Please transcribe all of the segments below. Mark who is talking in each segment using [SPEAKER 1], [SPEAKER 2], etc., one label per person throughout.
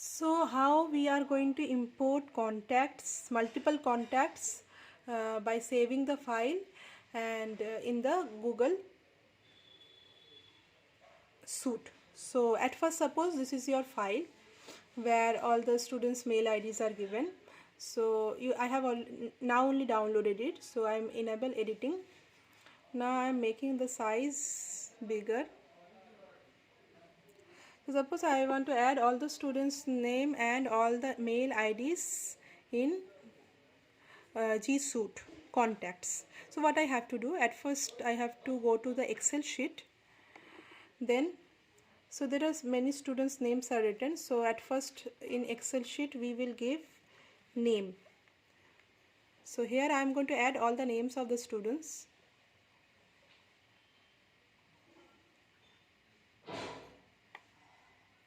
[SPEAKER 1] So how we are going to import contacts, multiple contacts by saving the file and in the Google Suite. So at first suppose this is your file where all the students mail IDs are given. So I have now only downloaded it, so I'm enable editing. Now I'm making the size bigger. So suppose I want to add all the students name and all the mail IDs in G Suite contacts. So what I have to do, at first I have to go to the Excel sheet. Then so there are many students names are written. So at first in Excel sheet we will give name. So here I am going to add all the names of the students.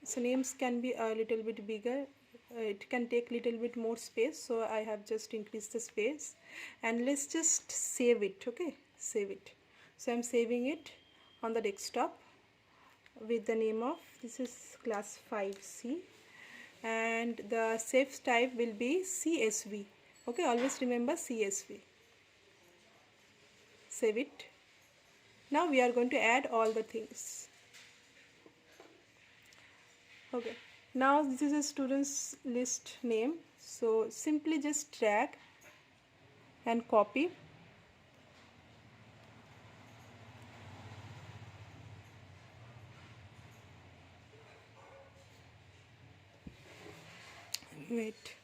[SPEAKER 1] So names can be a little bit bigger, it can take little bit more space, so I have just increased the space, and let's just save it. Okay, save it. So I'm saving it on the desktop with the name of, this is class 5C, and the save type will be CSV. Okay, always remember CSV. Save it. Now we are going to add all the things. Okay, now this is a students list name, so simply just drag and copy. Wait.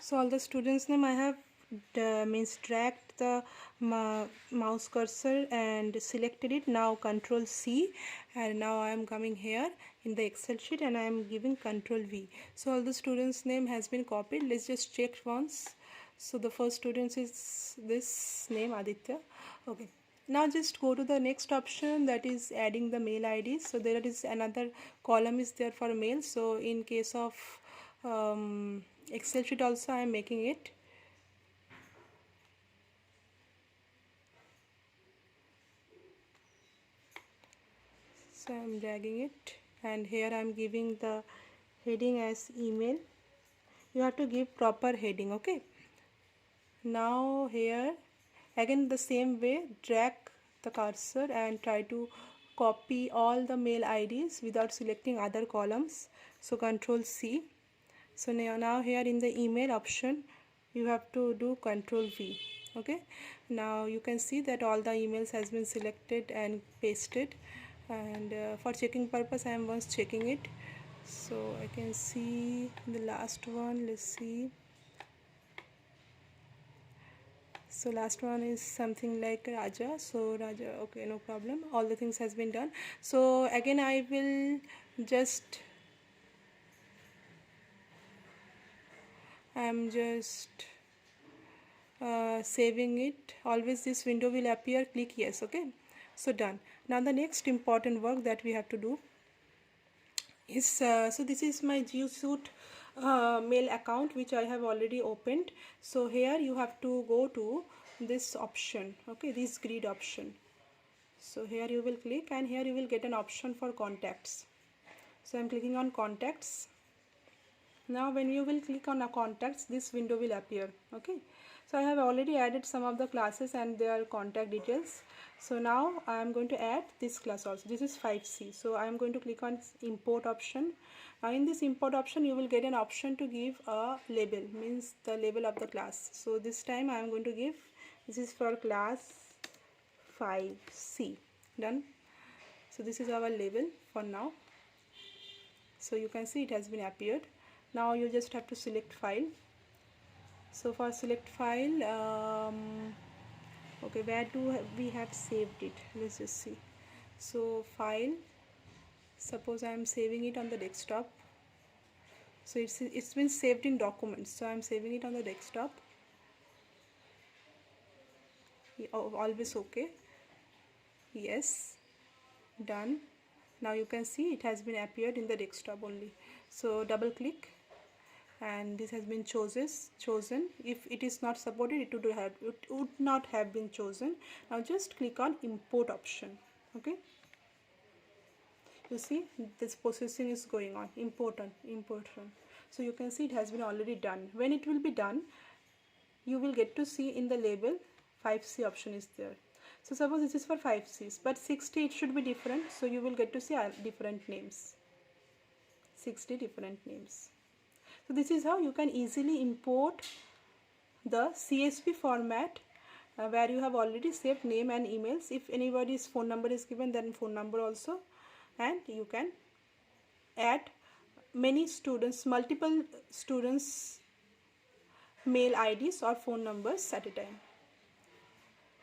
[SPEAKER 1] So all the students name I have means dragged the mouse cursor and selected it. Now Control C, and now I am coming here in the Excel sheet and I am giving Control V. So all the students name has been copied. Let's just check once. So the first student is this name, Aditya. Okay, now just go to the next option, that is adding the mail ID. So there is another column is there for mail. So in case of Excel sheet also I am making it. So I am dragging it, and here I am giving the heading as email. You have to give proper heading. Okay, now here again the same way, drag the cursor and try to copy all the mail IDs without selecting other columns. So Control C. So now here in the email option you have to do Control V. Okay, now you can see that all the emails has been selected and pasted, and for checking purpose I am once checking it. So I can see the last one. Let's see. So last one is something like Raja. So Raja, okay, no problem, all the things has been done. So again I will just saving it. Always this window will appear, click yes. Okay, so done. Now the next important work that we have to do is so this is my G Suite mail account which I have already opened. So here you have to go to this option, okay, this grid option. So here you will click, and here you will get an option for contacts. So I'm clicking on contacts. Now when you will click on a contacts, this window will appear. Okay, so I have already added some of the classes and their contact details. So now I am going to add this class also. This is 5C. So I am going to click on import option. Now in this import option you will get an option to give a label, means the label of the class. So this time I am going to give, this is for class 5C. Done. So this is our label for now. So you can see it has been appeared. Now you just have to select file. So for select file, okay, where do we have saved it? Let's just see. So file, suppose I am saving it on the desktop. So it's been saved in documents, so I am saving it on the desktop. Always okay. Yes, done. Now you can see it has been appeared in the desktop only. So double click, and this has been chosen. If it is not supported, it would not have been chosen. Now just click on import option. Okay, you see this processing is going on. Importation. So you can see it has been already done. When it will be done, you will get to see in the label 5C option is there. So suppose this is for 5Cs, but 6D it should be different, so you will get to see different names, 6D different names. So this is how you can easily import the CSV format where you have already saved name and emails. If anybody's phone number is given, then phone number also, and you can add many students, multiple students mail IDs or phone numbers at a time.